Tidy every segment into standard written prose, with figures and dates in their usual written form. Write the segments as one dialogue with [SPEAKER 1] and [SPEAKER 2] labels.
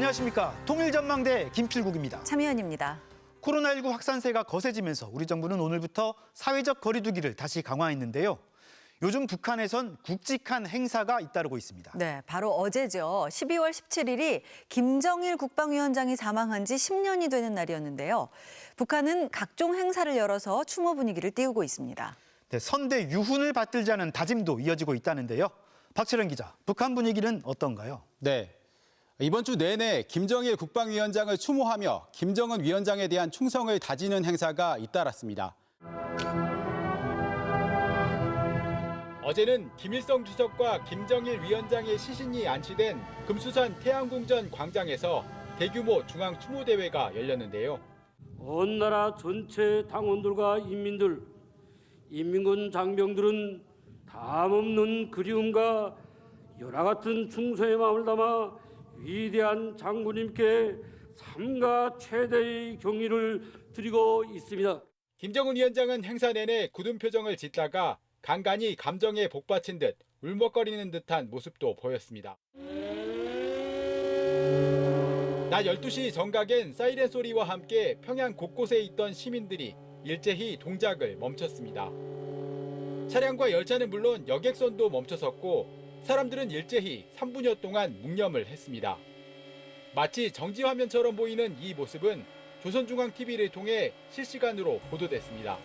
[SPEAKER 1] 안녕하십니까. 통일전망대 김필국입니다.
[SPEAKER 2] 참여연입니다.
[SPEAKER 1] 코로나19 확산세가 거세지면서 우리 정부는 오늘부터 사회적 거리 두기를 다시 강화했는데요. 요즘 북한에선 굵직한 행사가 잇따르고 있습니다.
[SPEAKER 2] 네, 바로 어제죠. 12월 17일이 김정일 국방위원장이 사망한 지 10년이 되는 날이었는데요. 북한은 각종 행사를 열어서 추모 분위기를 띄우고 있습니다.
[SPEAKER 1] 네, 선대 유훈을 받들자는 다짐도 이어지고 있다는데요. 박철현 기자, 북한 분위기는 어떤가요?
[SPEAKER 3] 네. 이번 주 내내 김정일 국방위원장을 추모하며 김정은 위원장에 대한 충성을 다지는 행사가 잇따랐습니다. 어제는 김일성 주석과 김정일 위원장의 시신이 안치된 금수산 태양궁전 광장에서 대규모 중앙 추모 대회가 열렸는데요.
[SPEAKER 4] 온 나라 전체 당원들과 인민들, 인민군 장병들은 담없는 그리움과 열화 같은 충성의 마음을 담아 위대한 장군님께 삼가 최대의 경의를 드리고 있습니다.
[SPEAKER 3] 김정은 위원장은 행사 내내 굳은 표정을 짓다가 간간히 감정에 복받친 듯 울먹거리는 듯한 모습도 보였습니다. 낮 12시 정각엔 사이렌 소리와 함께 평양 곳곳에 있던 시민들이 일제히 동작을 멈췄습니다. 차량과 열차는 물론 여객선도 멈춰섰고 사람들은 일제히 3분여 동안 묵념을 했습니다. 마치 정지 화면처럼 보이는 이 모습은 조선중앙TV를 통해 실시간으로 보도됐습니다.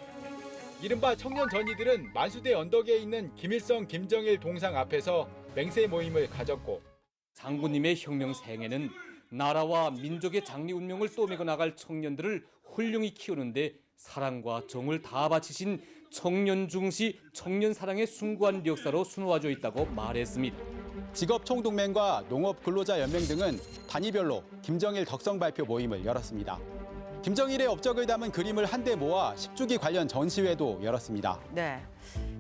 [SPEAKER 3] 이른바 청년 전이들은 만수대 언덕에 있는 김일성, 김정일 동상 앞에서 맹세 모임을 가졌고
[SPEAKER 5] 장군님의 혁명 생애는 나라와 민족의 장리 운명을 떠매고 나갈 청년들을 훌륭히 키우는데 사랑과 정을 다 바치신 청년 중시 청년 사랑의 숭고한 역사로 수놓아져 있다고 말했습니다.
[SPEAKER 3] 직업총동맹과 농업근로자연맹 등은 단위별로 김정일 덕성 발표 모임을 열었습니다. 김정일의 업적을 담은 그림을 한데 모아 10주기 관련 전시회도 열었습니다.
[SPEAKER 2] 네,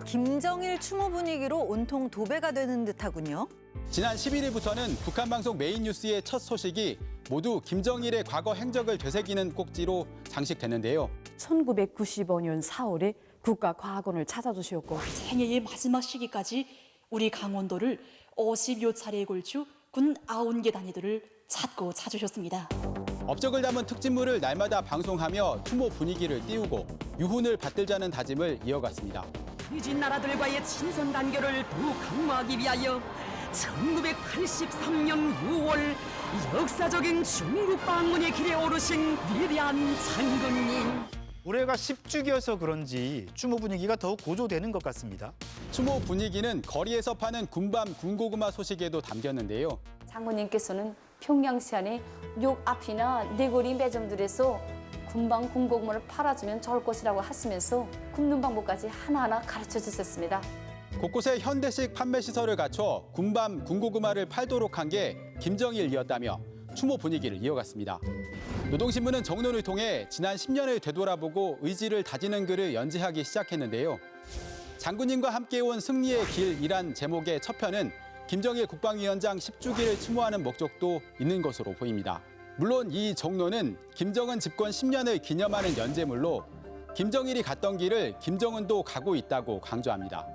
[SPEAKER 2] 김정일 추모 분위기로 온통 도배가 되는 듯하군요.
[SPEAKER 3] 지난 11일부터는 북한 방송 메인 뉴스의 첫 소식이 모두 김정일의 과거 행적을 되새기는 꼭지로 장식됐는데요.
[SPEAKER 6] 1995년 4월에 국가과학원을 찾아주셨고
[SPEAKER 7] 생애의 마지막 시기까지 우리 강원도를 50여 차례에 걸쳐 군 90개 단위들을 찾고 찾으셨습니다.
[SPEAKER 3] 업적을 담은 특집물을 날마다 방송하며 추모 분위기를 띄우고 유훈을 받들자는 다짐을 이어갔습니다.
[SPEAKER 8] 유진 나라들과의 친선 단결을 더욱 강화하기 위하여 1983년 6월 역사적인 중국 방문의 길에 오르신 위대한 장군님.
[SPEAKER 1] 올해가 10주기여서 그런지 추모 분위기가 더욱 고조되는 것 같습니다.
[SPEAKER 3] 추모 분위기는 거리에서 파는 군밤, 군고구마 소식에도 담겼는데요.
[SPEAKER 9] 장군님께서는 평양시 안에 역 앞이나 네거리 매점들에서 군밤, 군고구마를 팔아주면 좋을 것이라고 하시면서 굽는 방법까지 하나하나 가르쳐 주셨습니다.
[SPEAKER 3] 곳곳에 현대식 판매 시설을 갖춰 군밤, 군고구마를 팔도록 한 게 김정일이었다며 추모 분위기를 이어갔습니다. 노동신문은 정론을 통해 지난 10년을 되돌아보고 의지를 다지는 글을 연재하기 시작했는데요. 장군님과 함께 온 승리의 길이란 제목의 첫 편은 김정일 국방위원장 10주기를 추모하는 목적도 있는 것으로 보입니다. 물론 이 정론은 김정은 집권 10년을 기념하는 연재물로 김정일이 갔던 길을 김정은도 가고 있다고 강조합니다.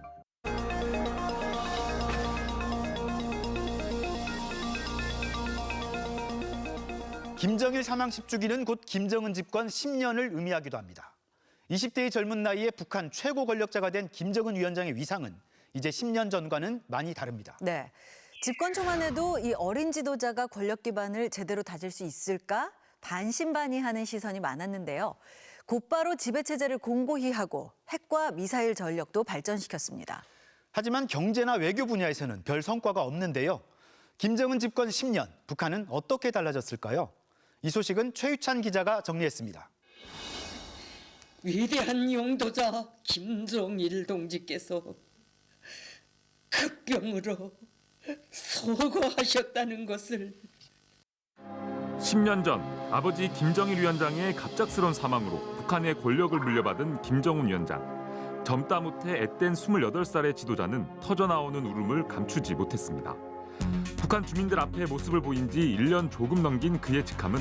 [SPEAKER 1] 김정일 사망 10주기는 곧 김정은 집권 10년을 의미하기도 합니다. 20대의 젊은 나이에 북한 최고 권력자가 된 김정은 위원장의 위상은 이제 10년 전과는 많이 다릅니다.
[SPEAKER 2] 네, 집권 초만 해도 이 어린 지도자가 권력 기반을 제대로 다질 수 있을까 반신반의하는 시선이 많았는데요. 곧바로 지배체제를 공고히 하고 핵과 미사일 전력도 발전시켰습니다.
[SPEAKER 1] 하지만 경제나 외교 분야에서는 별 성과가 없는데요. 김정은 집권 10년, 북한은 어떻게 달라졌을까요? 이 소식은 최유찬 기자가 정리했습니다.
[SPEAKER 10] 위대한 용도자 김정일 동지께서 급병으로 소거하셨다는 것을
[SPEAKER 11] 10년 전 아버지 김정일 위원장의 갑작스런 사망으로 북한의 권력을 물려받은 김정은 위원장. 젊다 못해 앳된 28살의 지도자는 터져나오는 울음을 감추지 못했습니다. 북한 주민들 앞에 모습을 보인 지 1년 조금 넘긴 그의 직함은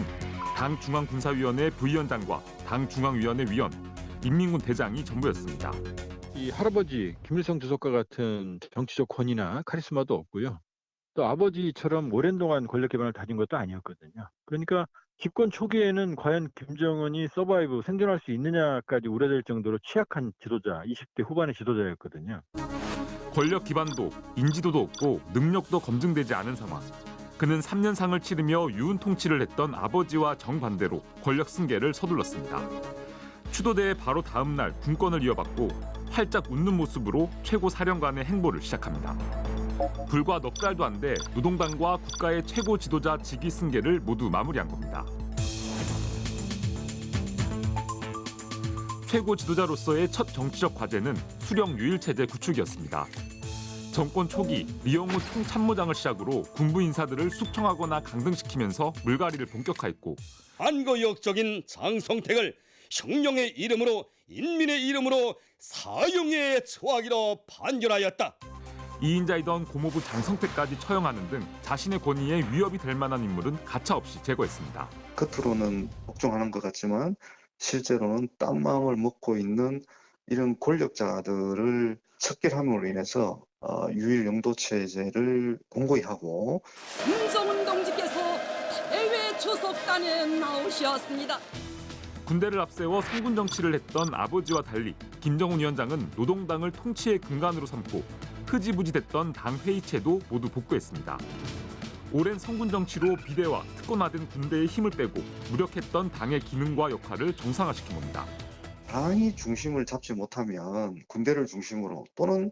[SPEAKER 11] 당 중앙군사위원회 부위원장과 당 중앙위원회 위원, 인민군 대장이 전부였습니다.
[SPEAKER 12] 이 할아버지 김일성 주석과 같은 정치적 권위나 카리스마도 없고요. 또 아버지처럼 오랜 동안 권력 기반을 다진 것도 아니었거든요. 그러니까 집권 초기에는 과연 김정은이 서바이브 생존할 수 있느냐까지 우려될 정도로 취약한 지도자, 20대 후반의 지도자였거든요.
[SPEAKER 11] 권력 기반도 인지도도 없고 능력도 검증되지 않은 상황. 그는 3년상을 치르며 유은 통치를 했던 아버지와 정반대로 권력 승계를 서둘렀습니다. 추도대의 바로 다음 날 군권을 이어받고 활짝 웃는 모습으로 최고 사령관의 행보를 시작합니다. 불과 넉 달도 안 돼 노동당과 국가의 최고 지도자 직위 승계를 모두 마무리한 겁니다. 최고 지도자로서의 첫 정치적 과제는 수령 유일체제 구축이었습니다. 정권 초기 리영우 총참모장을 시작으로 군부 인사들을 숙청하거나 강등시키면서 물갈이를 본격화했고
[SPEAKER 13] 반거역적인 장성택을 형령의 이름으로 인민의 이름으로 사형에 처하기로 판결하였다.
[SPEAKER 11] 2인자이던 고모부 장성택까지 처형하는 등 자신의 권위에 위협이 될 만한 인물은 가차없이 제거했습니다.
[SPEAKER 14] 겉으로는 복종하는 것 같지만 실제로는 딴 마음을 먹고 있는 이런 권력자들을 척결함으로 인해서 유일 영도 체제를 공고히 하고
[SPEAKER 8] 김정은 동지께서 대외 추석단에 나오셨습니다.
[SPEAKER 11] 군대를 앞세워 성군 정치를 했던 아버지와 달리 김정은 위원장은 노동당을 통치의 근간으로 삼고 흐지부지됐던 당 회의체도 모두 복구했습니다. 오랜 성군 정치로 비대화, 특권화된 군대의 힘을 빼고 무력했던 당의 기능과 역할을 정상화시킨 겁니다.
[SPEAKER 14] 당이 중심을 잡지 못하면 군대를 중심으로 또는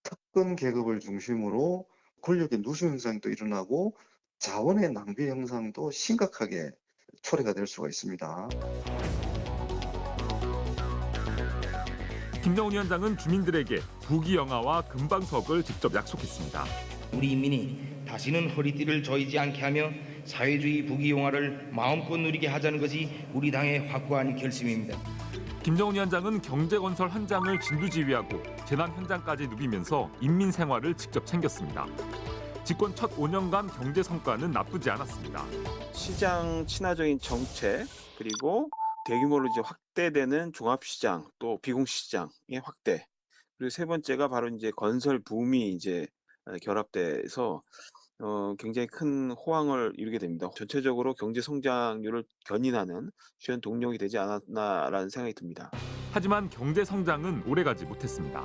[SPEAKER 14] 특권 계급을 중심으로 권력의 누수 현상도 일어나고 자원의 낭비 현상도 심각하게 초래가 될 수가 있습니다.
[SPEAKER 11] 김정은 위원장은 주민들에게 부귀영화와 금방석을 직접 약속했습니다.
[SPEAKER 15] 우리 인민이 다시는 허리띠를 조이지 않게 하며 사회주의 부귀영화를 마음껏 누리게 하자는 것이 우리 당의 확고한 결심입니다.
[SPEAKER 11] 김정은 위원장은 경제건설 현장을 진두지휘하고 재난 현장까지 누비면서 인민 생활을 직접 챙겼습니다. 집권 첫 5년간 경제 성과는 나쁘지 않았습니다.
[SPEAKER 16] 시장 친화적인 정책 그리고 대규모로 이제 확대되는 종합시장 또 비공시장의 확대 그리고 세 번째가 바로 이제 건설 붐이 이제 결합돼서 굉장히 큰 호황을 이루게 됩니다. 전체적으로 경제 성장률을 견인하는 주요 동력이 되지 않았나라는 생각이 듭니다.
[SPEAKER 11] 하지만 경제 성장은 오래가지 못했습니다.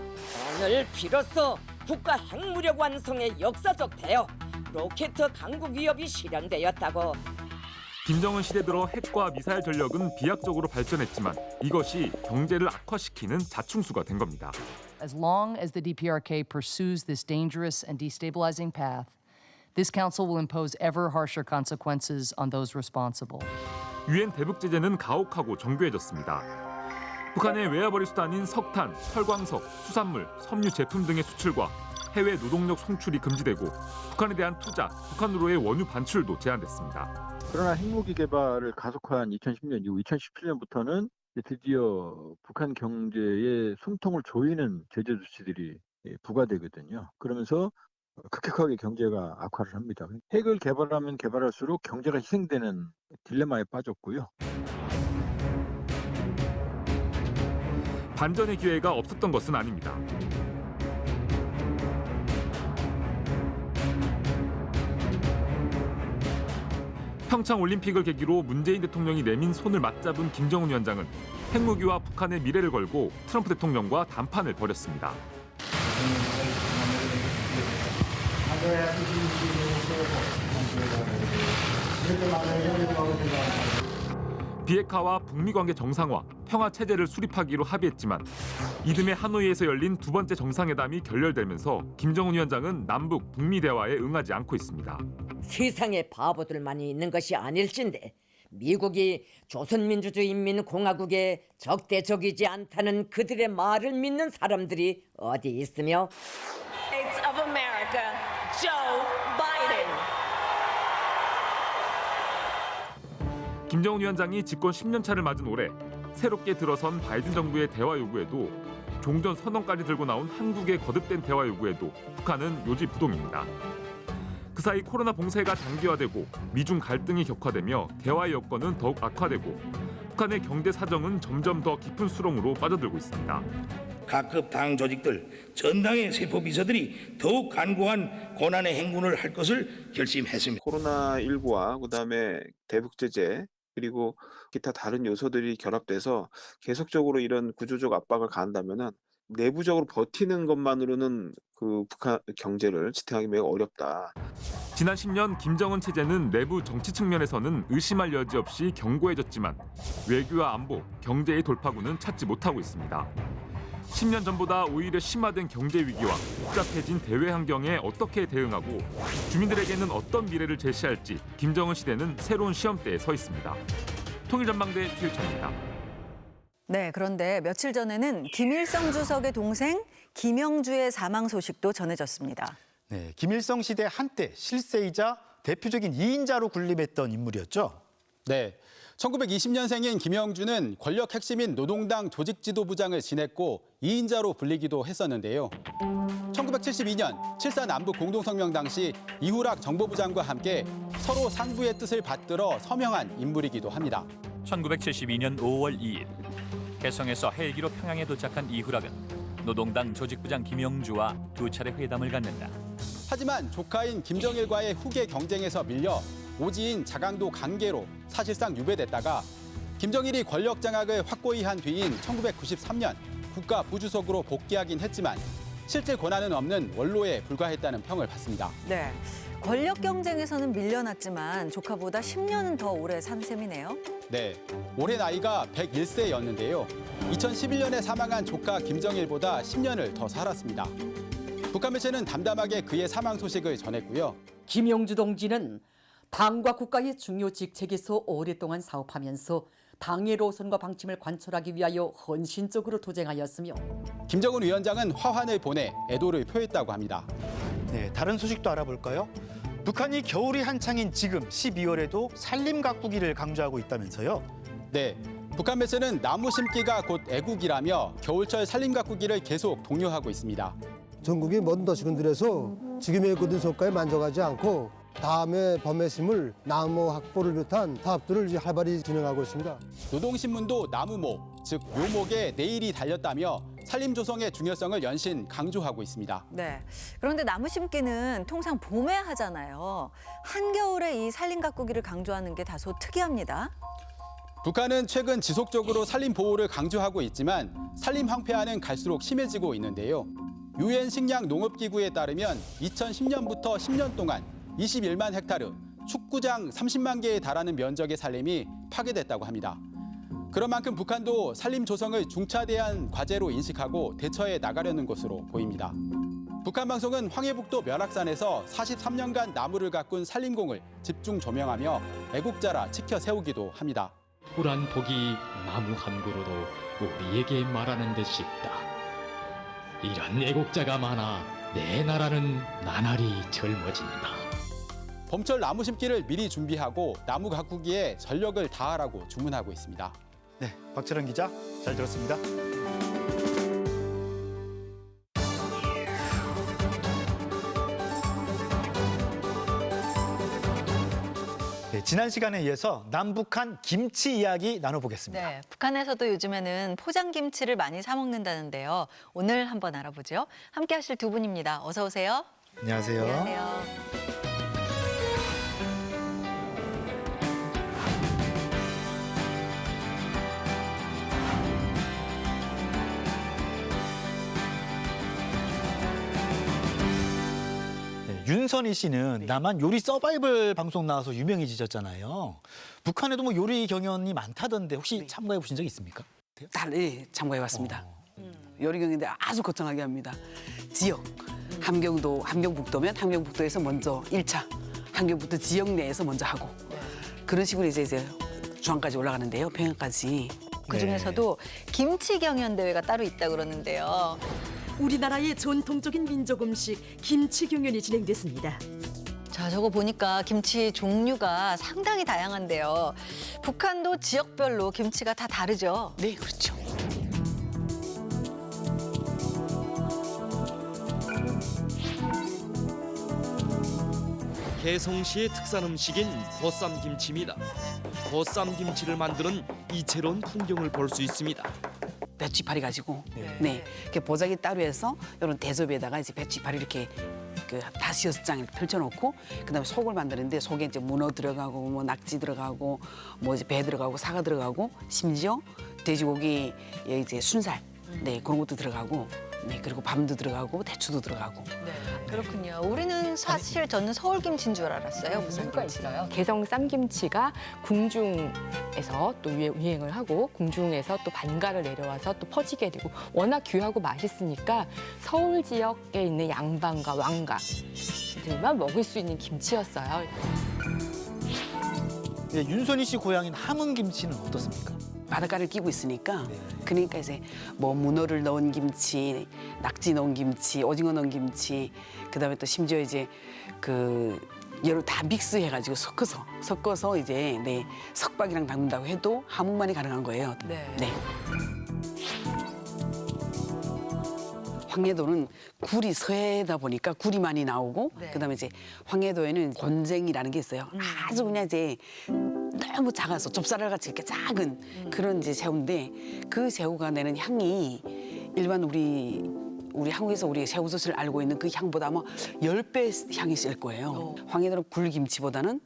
[SPEAKER 8] 오늘 비로소 국가 핵무력 완성의 역사적 대여 로켓 강국 위협이 실현되었다고.
[SPEAKER 11] 김정은 시대 들어 핵과 미사일 전력은 비약적으로 발전했지만 이것이 경제를 악화시키는 자충수가 된 겁니다.
[SPEAKER 17] As long as the DPRK pursues this dangerous and destabilizing path, this council will impose ever harsher consequences on those responsible.
[SPEAKER 11] 유엔 대북 제재는 가혹하고 정교해졌습니다. 북한의 외화벌이 수단인 석탄, 철광석, 수산물, 섬유 제품 등의 수출과 해외 노동력 송출이 금지되고 북한에 대한 투자, 북한으로의 원유 반출도 제한됐습니다.
[SPEAKER 12] 그러나 핵무기 개발을 가속화한 2010년 이후 2017년부터는 드디어 북한 경제의 숨통을 조이는 제재 조치들이 부과되거든요. 그러면서 급격하게 경제가 악화를 합니다. 핵을 개발하면 개발할수록 경제가 희생되는 딜레마에 빠졌고요.
[SPEAKER 11] 반전의 기회가 없었던 것은 아닙니다. 평창 올림픽을 계기로 문재인 대통령이 내민 손을 맞잡은 김정은 위원장은 핵무기와 북한의 미래를 걸고 트럼프 대통령과 담판을 벌였습니다. 비핵화와 북미 관계 정상화, 평화 체제를 수립하기로 합의했지만 이듬해 하노이에서 열린 두 번째 정상회담이 결렬되면서 김정은 위원장은 남북 북미 대화에 응하지 않고 있습니다.
[SPEAKER 8] 세상에 바보들만이 있는 것이 아닐진데 미국이 조선민주주의인민공화국의 적대적이지 않다는 그들의 말을 믿는 사람들이 어디 있으며
[SPEAKER 18] States of America, Joe Biden.
[SPEAKER 11] 김정은 위원장이 집권 10년 차를 맞은 올해 새롭게 들어선 바이든 정부의 대화 요구에도 종전 선언까지 들고 나온 한국의 거듭된 대화 요구에도 북한은 요지부동입니다. 그 사이 코로나 봉쇄가 장기화되고 미중 갈등이 격화되며 대화의 여건은 더욱 악화되고 북한의 경제 사정은 점점 더 깊은 수렁으로 빠져들고 있습니다.
[SPEAKER 15] 각급 당 조직들, 전당의 세포 비서들이 더욱 간곡한 고난의 행군을 할 것을 결심했습니다.
[SPEAKER 16] 코로나19와 그다음에 대북 제재 그리고 기타 다른 요소들이 결합돼서 계속적으로 이런 구조적 압박을 가한다면은 내부적으로 버티는 것만으로는 그 북한 경제를 지탱하기 매우 어렵다.
[SPEAKER 11] 지난 10년 김정은 체제는 내부 정치 측면에서는 의심할 여지 없이 견고해졌지만 외교와 안보, 경제의 돌파구는 찾지 못하고 있습니다. 10년 전보다 오히려 심화된 경제 위기와 복잡해진 대외 환경에 어떻게 대응하고 주민들에게는 어떤 미래를 제시할지 김정은 시대는 새로운 시험대에 서 있습니다. 통일전망대 최유찬입니다.
[SPEAKER 2] 네, 그런데 며칠 전에는 김일성 주석의 동생 김영주의 사망 소식도 전해졌습니다.
[SPEAKER 1] 네, 김일성 시대 한때 실세이자 대표적인 2인자로 군림했던 인물이었죠.
[SPEAKER 3] 네, 1920년생인 김영주는 권력 핵심인 노동당 조직지도부장을 지냈고 2인자로 불리기도 했었는데요. 1972년 7.4 남북 공동성명 당시 이후락 정보부장과 함께 서로 상부의 뜻을 받들어 서명한 인물이기도 합니다.
[SPEAKER 19] 1972년 5월 2일 개성에서 헬기로 평양에 도착한 이후락은 노동당 조직부장 김영주와 2차례 회담을 갖는다.
[SPEAKER 3] 하지만 조카인 김정일과의 후계 경쟁에서 밀려 오지인 자강도 강계로 사실상 유배됐다가 김정일이 권력 장악을 확고히 한 뒤인 1993년 국가 부주석으로 복귀하긴 했지만 실제 권한은 없는 원로에 불과했다는 평을 받습니다.
[SPEAKER 2] 네, 권력 경쟁에서는 밀려났지만 조카보다 10년은 더 오래 산 셈이네요.
[SPEAKER 3] 네, 올해 나이가 101세였는데요. 2011년에 사망한 조카 김정일보다 10년을 더 살았습니다. 북한 매체는 담담하게 그의 사망 소식을 전했고요.
[SPEAKER 10] 김영주 동지는 당과 국가의 중요 직책에서 오랫동안 사업하면서 당의 노선과 방침을 관철하기 위하여 헌신적으로 투쟁하였으며
[SPEAKER 3] 김정은 위원장은 화환을 보내 애도를 표했다고 합니다.
[SPEAKER 1] 네, 다른 소식도 알아볼까요? 북한이 겨울이 한창인 지금 12월에도 산림 가꾸기를 강조하고 있다면서요?
[SPEAKER 3] 네, 북한 매체는 나무 심기가 곧 애국이라며 겨울철 산림 가꾸기를 계속 독려하고 있습니다.
[SPEAKER 20] 전국의 모든 도시군들에서 지금의 굳은 성과에 만족하지 않고 다음에 봄에 심을 나무 확보를 비롯한 사업들을 이제 활발히 진행하고 있습니다.
[SPEAKER 3] 노동신문도 나무목, 즉 묘목에 내일이 달렸다며 산림 조성의 중요성을 연신 강조하고 있습니다.
[SPEAKER 2] 네, 그런데 나무 심기는 통상 봄에 하잖아요. 한겨울에 이 산림 가꾸기를 강조하는 게 다소 특이합니다.
[SPEAKER 3] 북한은 최근 지속적으로 산림 보호를 강조하고 있지만 산림 황폐화는 갈수록 심해지고 있는데요. 유엔 식량 농업기구에 따르면 2010년부터 10년 동안 21만 헥타르, 축구장 30만 개에 달하는 면적의 산림이 파괴됐다고 합니다. 그런 만큼 북한도 산림 조성을 중차대한 과제로 인식하고 대처해 나가려는 것으로 보입니다. 북한 방송은 황해북도 멸악산에서 43년간 나무를 가꾼 산림공을 집중 조명하며 애국자라 치켜 세우기도 합니다.
[SPEAKER 21] 꿀한 복이 나무 한 그루도 우리에게 말하는 듯 싶다. 이런 애국자가 많아 내 나라는 나날이 젊어진다.
[SPEAKER 3] 봄철 나무 심기를 미리 준비하고 나무 가꾸기에 전력을 다하라고 주문하고 있습니다.
[SPEAKER 1] 네, 박철원 기자 잘 들었습니다. 네, 지난 시간에 이어서 남북한 김치 이야기 나눠보겠습니다.
[SPEAKER 2] 네, 북한에서도 요즘에는 포장 김치를 많이 사 먹는다는데요. 오늘 한번 알아보죠. 함께 하실 두 분입니다. 어서 오세요.
[SPEAKER 1] 안녕하세요.
[SPEAKER 2] 안녕하세요.
[SPEAKER 1] 윤선희 씨는 남한 요리 서바이벌 방송 나와서 유명해지셨잖아요. 북한에도 뭐 요리 경연이 많다던데 혹시 참가해 보신 적 있습니까?
[SPEAKER 22] 네, 참가해봤습니다. 요리 경연인데 아주 거창하게 합니다. 지역, 함경북도면 함경북도에서 먼저 1차, 함경북도 지역 내에서 먼저 하고 그런 식으로 이제 중앙까지 올라가는데요, 평양까지.
[SPEAKER 2] 그중에서도 김치 경연 대회가 따로 있다고 그러는데요.
[SPEAKER 23] 우리나라의 전통적인 민족 음식 김치 경연이 진행됐습니다.
[SPEAKER 2] 자, 저거 보니까 김치 종류가 상당히 다양한데요. 북한도 지역별로 김치가 다 다르죠?
[SPEAKER 22] 네, 그렇죠.
[SPEAKER 24] 개성시의 특산 음식인 보쌈김치입니다. 보쌈김치를 만드는 이채로운 풍경을 볼 수 있습니다.
[SPEAKER 22] 배추 이파리 가지고 이렇게 보자기 따로 해서 이런 대접에다가 이제 배추 이파리 이렇게 그 5-6장 이렇게 펼쳐놓고 그다음에 속을 만드는데 속에 이제 문어 들어가고 뭐 낙지 들어가고 뭐 이제 배 들어가고 사과 들어가고 심지어 돼지고기 이제 순살 그런 것도 들어가고 그리고 밤도 들어가고 대추도 들어가고.
[SPEAKER 2] 그렇군요. 우리는 사실 저는 서울김치인 줄 알았어요. 무슨
[SPEAKER 4] 이유가 있어요. 개성 쌈김치가 궁중에서 또 유행을 하고 궁중에서 또 반가를 내려와서 또 퍼지게 되고 워낙 귀하고 맛있으니까 서울 지역에 있는 양반과 왕가들만 먹을 수 있는 김치였어요.
[SPEAKER 1] 예, 윤선희 씨 고향인 함흥김치는 어떻습니까?
[SPEAKER 22] 바닷가를 끼고 있으니까 그러니까 이제 뭐 문어를 넣은 김치, 낙지 넣은 김치, 오징어 넣은 김치, 그다음에 또 심지어 이제 그 여러 다 믹스해가지고 섞어서 이제 석박이랑 담근다고 해도 함흥만이 가능한 거예요. 황해도는 굴이 서해다 보니까 굴이 많이 나오고 그다음에 이제 황해도에는 곤쟁이라는 게 있어요. 아주 그냥 이제 너무 작아서 좁쌀알 같이 이렇게 작은 그런 이제 새우인데 그 새우가 내는 향이 일반 우리 한국에서 우리 새우젓을 알고 있는 그 향보다 아마 10배 향이 셀 거예요. 황해도는 굴김치보다는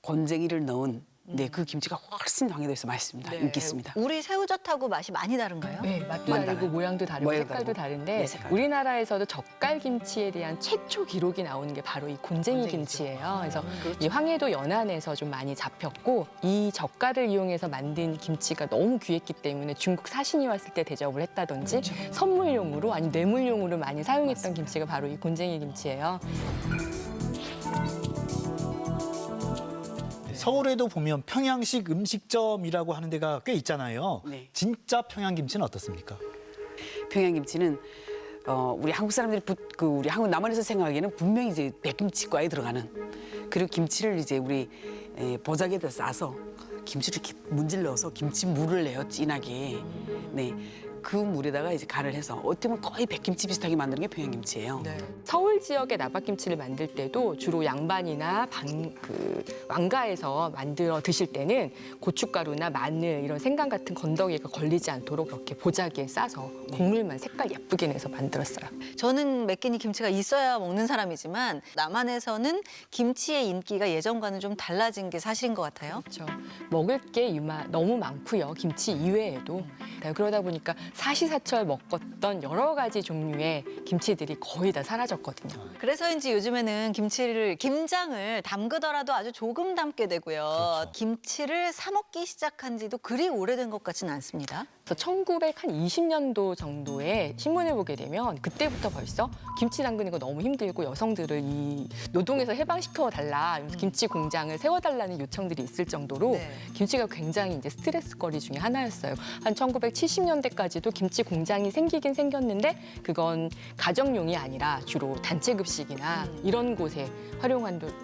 [SPEAKER 22] 곤쟁이를 넣은 그 김치가 훨씬 황해도에서 맛있습니다. 인기 있습니다.
[SPEAKER 2] 우리 새우젓하고 맛이 많이 다른가요?
[SPEAKER 4] 네, 맛도 다르고 모양도 다르고 색깔도 다른데 우리나라에서도 젓갈김치에 대한 최초 기록이 나오는 게 바로 이 곤쟁이 김치예요. 그래서 이 황해도 연안에서 좀 많이 잡혔고 이 젓갈을 이용해서 만든 김치가 너무 귀했기 때문에 중국 사신이 왔을 때 대접을 했다든지 선물용으로 아니면 뇌물용으로 많이 사용했던 김치가 바로 이 곤쟁이 김치예요.
[SPEAKER 1] 서울에도 보면 평양식 음식점이라고 하는 데가 꽤 있잖아요. 진짜 평양김치는 어떻습니까?
[SPEAKER 22] 평양김치는 우리 한국 사람들이 우리 한국 남한에서 생각하기에는 분명히 이제 백김치과에 들어가는 그리고 김치를 이제 우리 보자기에다 싸서 김치를 이렇게 문질러서 김치 물을 내요 진하게. 그 물에다가 이제 간을 해서 어떻게 보면 거의 백김치 비슷하게 만드는 게 평양김치예요.
[SPEAKER 4] 서울 지역의 나박김치를 만들 때도 주로 양반이나 왕가에서 만들어 드실 때는 고춧가루나 마늘 이런 생강 같은 건더기가 걸리지 않도록 그렇게 보자기에 싸서 국물만 색깔 예쁘게 내서 만들었어요.
[SPEAKER 2] 저는 맵기니 김치가 있어야 먹는 사람이지만 남한에서는 김치의 인기가 예전과는 좀 달라진 게 사실인 것 같아요.
[SPEAKER 4] 그렇죠. 먹을 게 너무 많고요. 김치 이외에도. 그러다 보니까 사시사철 먹었던 여러 가지 종류의 김치들이 거의 다 사라졌거든요.
[SPEAKER 2] 그래서인지 요즘에는 김장을 담그더라도 아주 조금 담게 되고요. 김치를 사 먹기 시작한 지도 그리 오래된 것 같지는 않습니다.
[SPEAKER 4] 그래서 1920년도 정도에 신문을 보게 되면 그때부터 벌써 김치 담그는 거 너무 힘들고 여성들을 이 노동에서 해방시켜 달라, 김치 공장을 세워달라는 요청들이 있을 정도로 김치가 굉장히 이제 스트레스거리 중에 하나였어요. 한 1970년대까지도 김치 공장이 생기긴 생겼는데 그건 가정용이 아니라 주로 단체급식이나 이런 곳에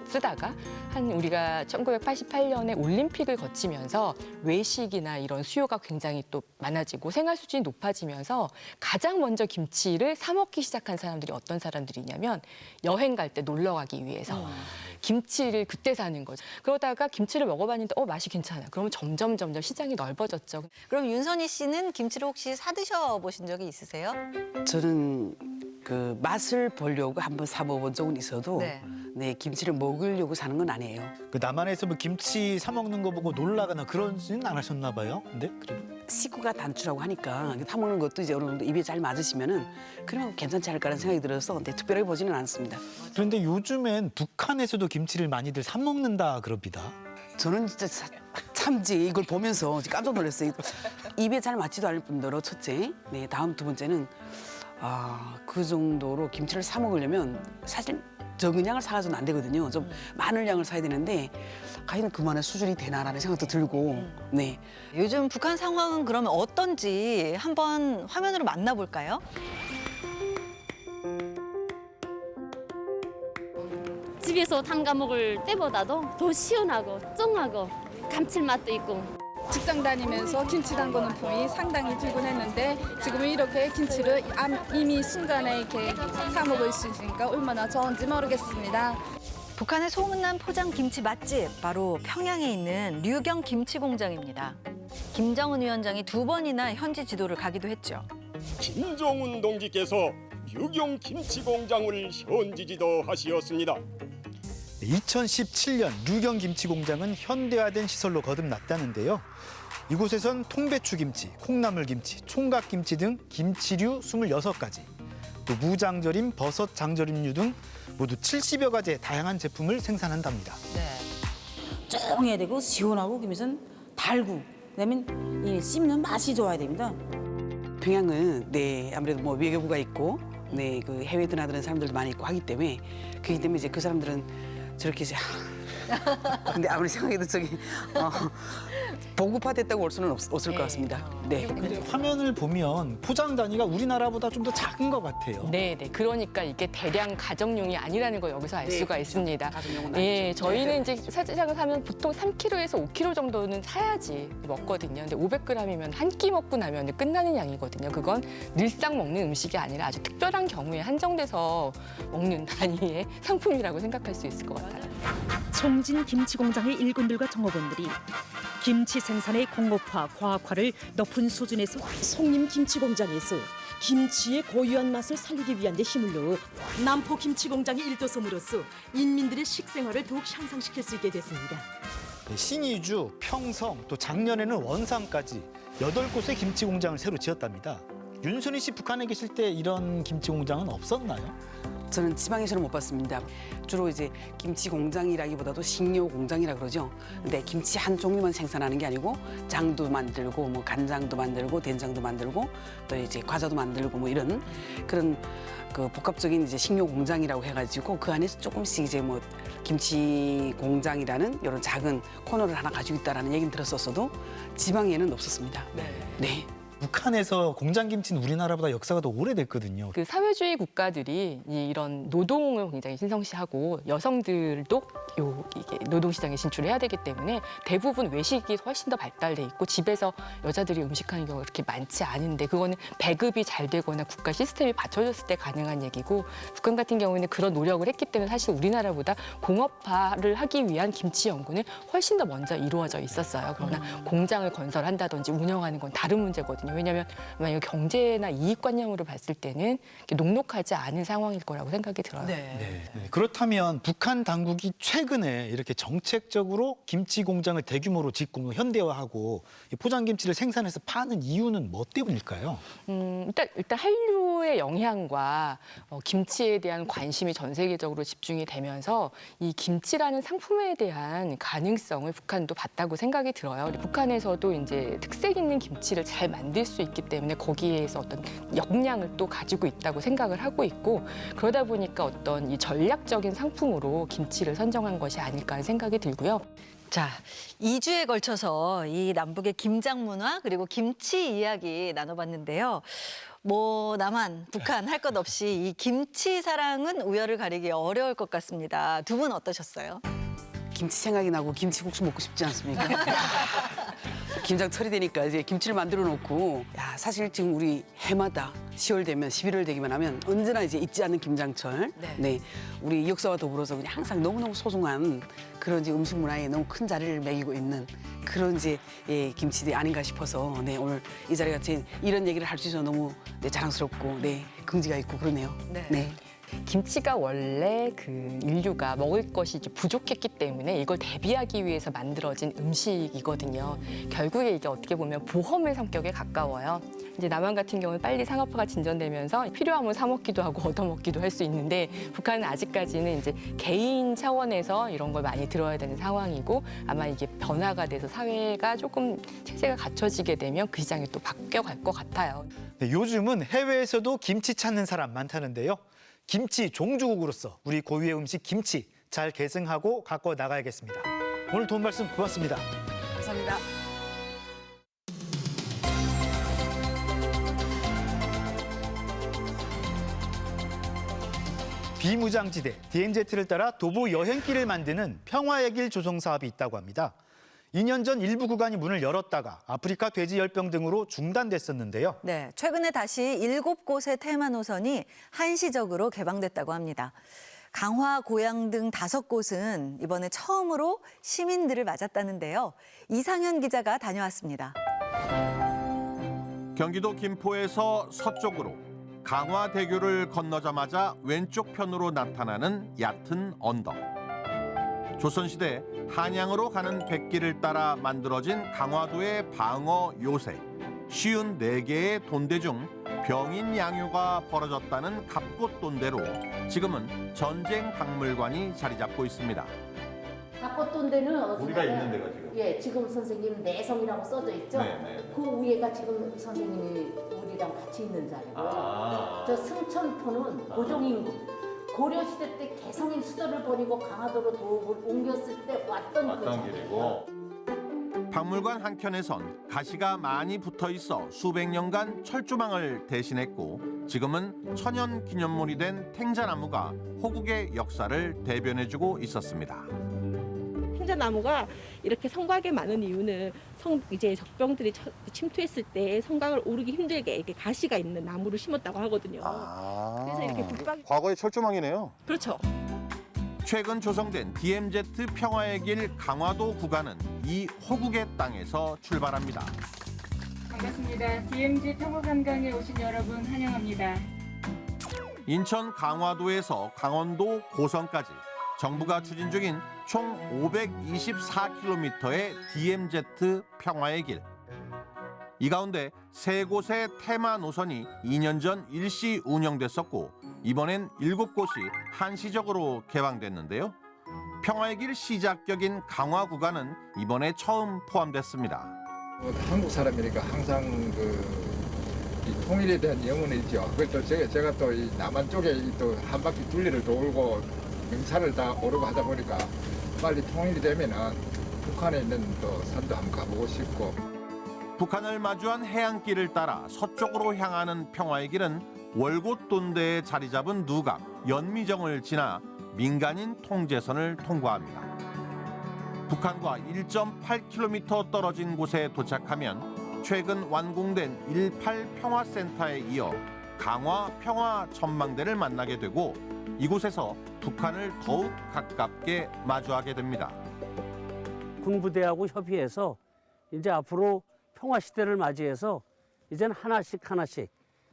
[SPEAKER 4] 쓰다가 우리가 1988년에 올림픽을 거치면서 외식이나 이런 수요가 굉장히 또 많아지고 생활 수준이 높아지면서 가장 먼저 김치를 사 먹기 시작한 사람들이 어떤 사람들이냐면 여행 갈 때 놀러 가기 위해서 김치를 그때 사는 거죠. 그러다가 김치를 먹어봤는데 맛이 괜찮아요. 그러면 점점 시장이 넓어졌죠.
[SPEAKER 2] 그럼 윤선희 씨는 김치를 혹시 사 드셔보신 적이 있으세요?
[SPEAKER 22] 저는 그 맛을 보려고 한번 사 먹어본 적은 있어도 김치를 먹으려고 사는 건 아니에요.
[SPEAKER 1] 그 남한에서 뭐 김치 사 먹는 거 보고 놀라거나 그런지는 안 하셨나 봐요. 근데 그래도
[SPEAKER 22] 식구가 단추라고 하니까 사 먹는 것도 이제 어느 정도 입에 잘 맞으시면은 그러면 괜찮지 않을까라는 생각이 들어서 특별하게 보지는 않습니다.
[SPEAKER 1] 그런데 요즘엔 북한에서도 김치를 많이들 사 먹는다 그럽니다.
[SPEAKER 22] 저는 진짜 참지 이걸 보면서 깜짝 놀랐어요. 입에 잘 맞지도 않을 뿐더러 첫째, 다음 두 번째는 그 정도로 김치를 사 먹으려면 사실 적은 양을 사가지고는 안 되거든요. 좀 많은 양을 사야 되는데 과연 그만한 수준이 되나라는 생각도 들고.
[SPEAKER 2] 요즘 북한 상황은 그러면 어떤지 한번 화면으로 만나볼까요?
[SPEAKER 5] 집에서 담가 먹을 때보다도 더 시원하고 쫑하고 감칠맛도 있고.
[SPEAKER 6] 직장 다니면서 김치 담그는 품이 상당히 줄곤 했는데 지금 이렇게 김치를 이미 순간에 이렇게 사 먹을 수 있으니까 얼마나 좋은지 모르겠습니다.
[SPEAKER 2] 북한의 소문난 포장 김치 맛집, 바로 평양에 있는 류경 김치 공장입니다. 김정은 위원장이 2번이나 현지 지도를 가기도 했죠.
[SPEAKER 7] 김정은 동지께서 유경 김치 공장을 현지 지도하시었습니다.
[SPEAKER 1] 2017년 류경 김치 공장은 현대화된 시설로 거듭났다는데요. 이곳에선 통배추 김치, 콩나물 김치, 총각 김치 등 김치류 26가지, 또 무장절임, 버섯 장절임류 등 모두 70여 가지의 다양한 제품을 생산한답니다.
[SPEAKER 9] 쫑해야 되고 시원하고 그러면서 달고 그다음에 이 씹는 맛이 좋아야 됩니다.
[SPEAKER 22] 평양은 아무래도 뭐 외교부가 있고 그 해외 드나드는 사람들도 많이 있고 하기 때문에 그렇기 때문에 이제 그 사람들은 저렇게 이제 근데 아무리 생각해도 보급화됐다고 볼 수는 없을 것 같습니다. 네.
[SPEAKER 1] 근데 화면을 보면 포장 단위가 우리나라보다 좀 더 작은 것 같아요.
[SPEAKER 4] 네. 그러니까 이게 대량 가정용이 아니라는 걸 여기서 알 수가 있습니다.
[SPEAKER 22] 가정용은
[SPEAKER 4] 예,
[SPEAKER 22] 아니죠.
[SPEAKER 4] 저희는 이제 사시장을 사면 보통 3kg에서 5kg 정도는 사야지 먹거든요. 근데 500g이면 한 끼 먹고 나면 끝나는 양이거든요. 그건 늘상 먹는 음식이 아니라 아주 특별한 경우에 한정돼서 먹는 단위의 상품이라고 생각할 수 있을 것 같아요.
[SPEAKER 23] 총진 김치 공장의 일꾼들과 종업원들이 김치 생산의 공업화, 과학화를 높은 수준에서 송림 김치 공장에서 김치의 고유한 맛을 살리기 위한 데 힘을 넣어 남포 김치 공장의 일도섬으로서 인민들의 식생활을 더욱 향상시킬 수 있게 됐습니다.
[SPEAKER 1] 신의주, 평성, 또 작년에는 원산까지 8곳의 김치 공장을 새로 지었답니다. 윤순희 씨 북한에 계실 때 이런 김치 공장은 없었나요?
[SPEAKER 22] 저는 지방에서는 못 봤습니다. 주로 이제 김치 공장이라기보다도 식료 공장이라 그러죠. 근데 김치 한 종류만 생산하는 게 아니고 장도 만들고 뭐 간장도 만들고 된장도 만들고 또 이제 과자도 만들고 뭐 이런 그런 그 복합적인 이제 식료 공장이라고 해가지고 그 안에서 조금씩 이제 뭐 김치 공장이라는 이런 작은 코너를 하나 가지고 있다라는 얘기는 들었었어도 지방에는 없었습니다. 네.
[SPEAKER 1] 북한에서 공장 김치는 우리나라보다 역사가 더 오래됐거든요.
[SPEAKER 4] 그 사회주의 국가들이 이런 노동을 굉장히 신성시하고 여성들도 이게 노동시장에 진출해야 되기 때문에 대부분 외식이 훨씬 더 발달돼 있고 집에서 여자들이 음식하는 경우가 그렇게 많지 않은데 그거는 배급이 잘 되거나 국가 시스템이 받쳐줬을 때 가능한 얘기고 북한 같은 경우에는 그런 노력을 했기 때문에 사실 우리나라보다 공업화를 하기 위한 김치 연구는 훨씬 더 먼저 이루어져 있었어요. 그러나 공장을 건설한다든지 운영하는 건 다른 문제거든요. 왜냐하면 만약 경제나 이익관념으로 봤을 때는 녹록하지 않은 상황일 거라고 생각이 들어요.
[SPEAKER 1] 네. 그렇다면 북한 당국이 최근에 이렇게 정책적으로 김치 공장을 대규모로 짓고 현대화하고 포장 김치를 생산해서 파는 이유는 뭐 때문일까요?
[SPEAKER 4] 일단 한류의 영향과 김치에 대한 관심이 전 세계적으로 집중이 되면서 이 김치라는 상품에 대한 가능성을 북한도 봤다고 생각이 들어요. 북한에서도 이제 특색 있는 김치를 잘 만들 수 있기 때문에 거기에서 어떤 역량을 또 가지고 있다고 생각을 하고 있고 그러다 보니까 어떤 이 전략적인 상품으로 김치를 선정한 것이 아닐까 하는 생각이 들고요.
[SPEAKER 2] 자, 2주에 걸쳐서 이 남북의 김장 문화 그리고 김치 이야기 나눠봤는데요. 뭐 남한, 북한 할 것 없이 이 김치 사랑은 우열을 가리기 어려울 것 같습니다. 두 분 어떠셨어요?
[SPEAKER 22] 김치 생각이 나고 김치국수 먹고 싶지 않습니까? 김장철이 되니까 이제 김치를 만들어 놓고 사실 지금 우리 해마다 10월 되면 11월 되기만 하면 언제나 이제 잊지 않는 김장철. 네. 우리 역사와 더불어서 그냥 항상 너무너무 소중한 그런 이제 음식 문화에 너무 큰 자리를 매기고 있는 그런 이제 김치들이 아닌가 싶어서 오늘 이 자리에 같이 이런 얘기를 할 수 있어서 너무 자랑스럽고 긍지가 있고 그러네요. 네.
[SPEAKER 4] 김치가 원래 그 인류가 먹을 것이 이제 부족했기 때문에 이걸 대비하기 위해서 만들어진 음식이거든요. 결국에 이게 어떻게 보면 보험의 성격에 가까워요. 이제 남한 같은 경우는 빨리 산업화가 진전되면서 필요하면 사 먹기도 하고 얻어 먹기도 할 수 있는데 북한은 아직까지는 이제 개인 차원에서 이런 걸 많이 들어야 되는 상황이고 아마 이게 변화가 돼서 사회가 조금 체제가 갖춰지게 되면 그 시장이 또 바뀌어갈 것 같아요.
[SPEAKER 1] 네, 요즘은 해외에서도 김치 찾는 사람 많다는데요. 김치 종주국으로서 우리 고유의 음식 김치 잘 계승하고 갖고 나가야겠습니다. 오늘 도움 말씀 고맙습니다.
[SPEAKER 22] 감사합니다.
[SPEAKER 1] 비무장지대 DMZ를 따라 도보 여행길을 만드는 평화의 길 조성 사업이 있다고 합니다. 2년 전 일부 구간이 문을 열었다가 아프리카 돼지 열병 등으로 중단됐었는데요.
[SPEAKER 2] 네, 최근에 다시 7곳의 테마 노선이 한시적으로 개방됐다고 합니다. 강화, 고양 등 5곳은 이번에 처음으로 시민들을 맞았다는데요. 이상현 기자가 다녀왔습니다.
[SPEAKER 12] 경기도 김포에서 서쪽으로 강화대교를 건너자마자 왼쪽 편으로 나타나는 얕은 언덕. 조선시대 한양으로 가는 백길을 따라 만들어진 강화도의 방어 요새. 54개의 돈대 중 병인 양요가 벌어졌다는 갑곶돈대로 지금은 전쟁 박물관이 자리 잡고 있습니다.
[SPEAKER 13] 갑곶돈대는
[SPEAKER 12] 우리가 있는 데가 지금?
[SPEAKER 13] 예, 지금 선생님 내성이라고 써져 있죠?
[SPEAKER 12] 네네.
[SPEAKER 13] 그 위에가 지금 선생님이 우리랑 같이 있는 자리고요. 저 승천포는 고종임금. 고려시대 때 개성인 수도를 버리고 강화도로 도읍을 옮겼을 때 왔던 그 자리고.
[SPEAKER 12] 박물관 한켠에선 가시가 많이 붙어 있어 수백 년간 철조망을 대신했고 지금은 천연 기념물이 된 탱자나무가 호국의 역사를 대변해주고 있었습니다.
[SPEAKER 14] 탱자나무가 이렇게 성곽에 많은 이유는 이제 적병들이 침투했을 때 성곽을 오르기 힘들게 이렇게 가시가 있는 나무를 심었다고 하거든요. 그래서 이렇게 붙박.
[SPEAKER 12] 과거의 철조망이네요.
[SPEAKER 14] 그렇죠.
[SPEAKER 12] 최근 조성된 DMZ 평화의 길 강화도 구간은 이 호국의 땅에서 출발합니다.
[SPEAKER 17] 반갑습니다. DMZ 평화관광에 오신 여러분 환영합니다.
[SPEAKER 12] 인천 강화도에서 강원도 고성까지 정부가 추진 중인 총 524km의 DMZ 평화의 길. 이 가운데 3곳의 테마 노선이 2년 전 일시 운영됐었고 이번엔 7곳이 한시적으로 개방됐는데요. 평화의 길 시작격인 강화 구간은 이번에 처음 포함됐습니다.
[SPEAKER 25] 한국 사람이니까 항상 이 통일에 대한 염원이 있죠. 그또 제가 또 이 남한 쪽에 또 한 바퀴 둘레를 돌고 명산을 다 오르고 하다 보니까 빨리 통일이 되면은 북한에 있는 또 산도 한번 가보고 싶고.
[SPEAKER 12] 북한을 마주한 해안길을 따라 서쪽으로 향하는 평화의 길은 월곶돈대에 자리 잡은 누각, 연미정을 지나 민간인 통제선을 통과합니다. 북한과 1.8km 떨어진 곳에 도착하면 최근 완공된 18 평화센터에 이어 강화 평화 전망대를 만나게 되고 이곳에서 북한을 더욱 가깝게 마주하게 됩니다.
[SPEAKER 26] 군부대하고 협의해서 이제 앞으로 평화 시대를 맞이해서 이제는 하나씩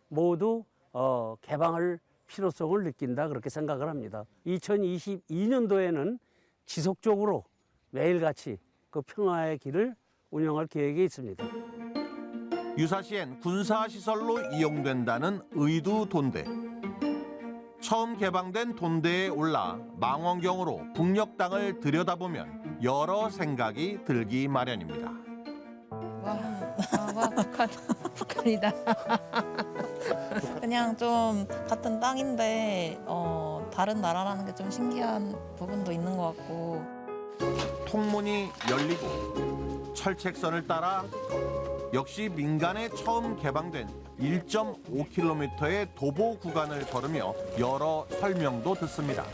[SPEAKER 26] 모두 개방할 필요성을 느낀다 그렇게 생각을 합니다. 2022년도에는 지속적으로 매일같이 그 평화의 길을 운영할 계획이 있습니다.
[SPEAKER 12] 유사시엔 군사시설로 이용된다는 의두돈대. 처음 개방된 돈대에 올라 망원경으로 북녘 땅을 들여다보면 여러 생각이 들기 마련입니다.
[SPEAKER 27] 와 북한이다. 그냥 좀 같은 땅인데 다른 나라라는 게 좀 신기한 부분도 있는 것 같고.
[SPEAKER 12] 통문이 열리고 철책선을 따라 역시 민간에 처음 개방된 1.5km의 도보 구간을 걸으며 여러 설명도 듣습니다.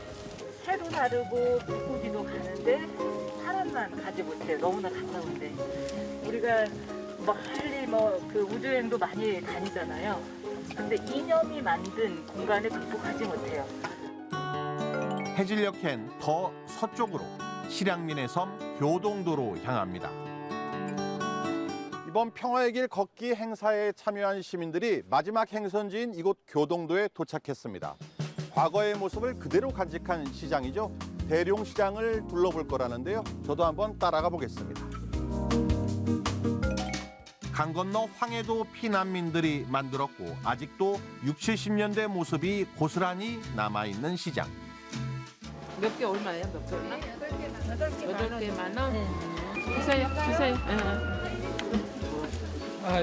[SPEAKER 28] 해도 다르고 물고기도 가는데 사람만 가지 못해요. 너무나 가까운데. 우리가 멀리 그 우주여행도 많이 다니잖아요. 근데 이념이 만든 공간에 극복하지 못해요.
[SPEAKER 12] 해질녘엔 더 서쪽으로 실향민의 섬 교동도로 향합니다. 이번 평화의 길 걷기 행사에 참여한 시민들이 마지막 행선지인 이곳 교동도에 도착했습니다. 과거의 모습을 그대로 간직한 시장이죠. 대룡시장을 둘러볼 거라는데요. 저도 한번 따라가 보겠습니다. 강 건너 황해도 피난민들이 만들었고 아직도 60, 70년대 모습이 고스란히 남아있는 시장.
[SPEAKER 28] 몇 개 얼마예요? 몇 개 얼마? 8개 만 원? 주세요.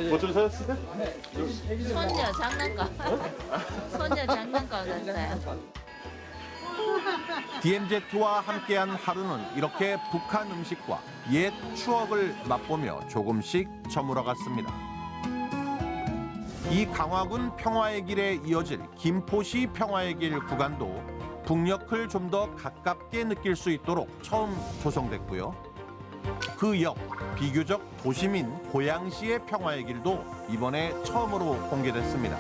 [SPEAKER 12] 뭐 좀 사셨어요?
[SPEAKER 27] 손녀 장난감. 손녀 장난감 샀어요.
[SPEAKER 12] DMZ와 함께한 하루는 이렇게 북한 음식과 옛 추억을 맛보며 조금씩 저물어갔습니다. 이 강화군 평화의 길에 이어질 김포시 평화의 길 구간도 북녘을 좀 더 가깝게 느낄 수 있도록 처음 조성됐고요. 그 옆 비교적 도심인 고양시의 평화의 길도 이번에 처음으로 공개됐습니다.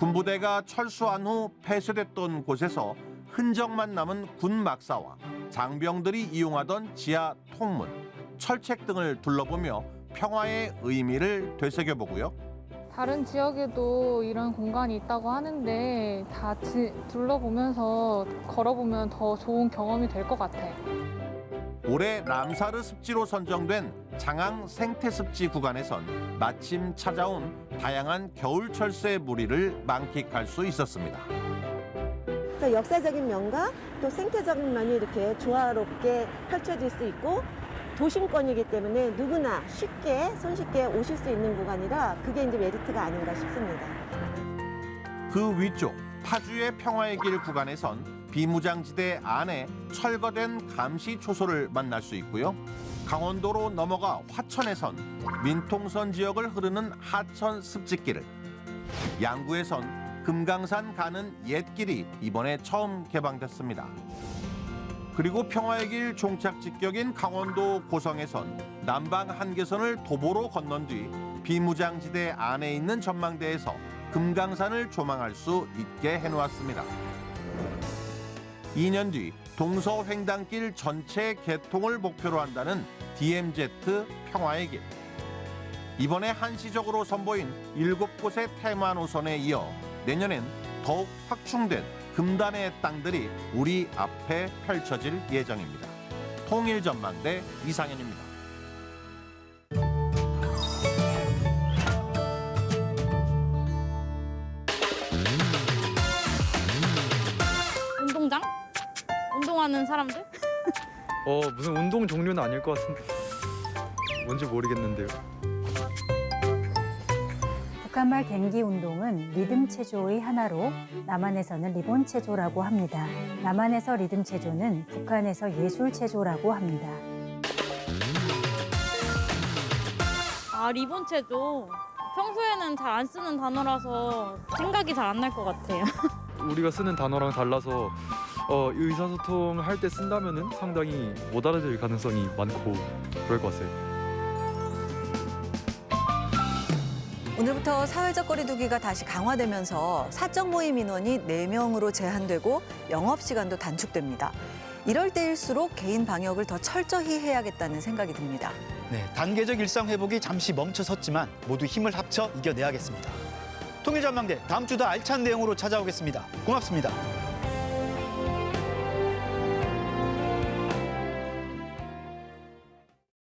[SPEAKER 12] 군부대가 철수한 후 폐쇄됐던 곳에서 흔적만 남은 군 막사와 장병들이 이용하던 지하 통문, 철책 등을 둘러보며 평화의 의미를 되새겨보고요.
[SPEAKER 8] 다른 지역에도 이런 공간이 있다고 하는데 다 둘러보면서 걸어보면 더 좋은 경험이 될 것 같아.
[SPEAKER 12] 올해 람사르 습지로 선정된 장항 생태습지 구간에선 마침 찾아온 다양한 겨울 철새 무리를 만끽할 수 있었습니다.
[SPEAKER 10] 역사적인 면과 또 생태적인 면이 이렇게 조화롭게 펼쳐질 수 있고 도심권이기 때문에 누구나 손쉽게 오실 수 있는 구간이라 그게 이제 메리트가 아닌가 싶습니다.
[SPEAKER 12] 그 위쪽 파주의 평화의 길 구간에선 비무장지대 안에 철거된 감시 초소를 만날 수 있고요. 강원도로 넘어가 화천에선 민통선 지역을 흐르는 하천 습지길을, 양구에선 금강산 가는 옛길이 이번에 처음 개방됐습니다. 그리고 평화의 길 종착 직격인 강원도 고성에선 남방 한계선을 도보로 건넌 뒤 비무장지대 안에 있는 전망대에서 금강산을 조망할 수 있게 해놓았습니다. 2년 뒤 동서횡단길 전체 개통을 목표로 한다는 DMZ 평화의 길. 이번에 한시적으로 선보인 7곳의 테마 노선에 이어 내년엔 더욱 확충된 금단의 땅들이 우리 앞에 펼쳐질 예정입니다. 통일전망대 이상현입니다.
[SPEAKER 11] 운동장? 운동하는 사람들?
[SPEAKER 15] 무슨 운동 종류는 아닐 것 같은데 뭔지 모르겠는데요.
[SPEAKER 16] 북한말 갱기 운동은 리듬 체조의 하나로 남한에서는 리본 체조라고 합니다. 남한에서 리듬 체조는 북한에서 예술 체조라고 합니다.
[SPEAKER 11] 아, 리본 체조. 평소에는 잘 안 쓰는 단어라서 생각이 잘 안 날 것 같아요.
[SPEAKER 15] 우리가 쓰는 단어랑 달라서 의사소통할 때 쓴다면은 상당히 못 알아들을 가능성이 많고 그럴 것 같아요.
[SPEAKER 2] 오늘부터 사회적 거리 두기가 다시 강화되면서 사적 모임 인원이 4명으로 제한되고 영업시간도 단축됩니다. 이럴 때일수록 개인 방역을 더 철저히 해야겠다는 생각이 듭니다.
[SPEAKER 1] 네, 단계적 일상 회복이 잠시 멈춰섰지만 모두 힘을 합쳐 이겨내야겠습니다. 통일전망대 다음 주도 알찬 내용으로 찾아오겠습니다. 고맙습니다.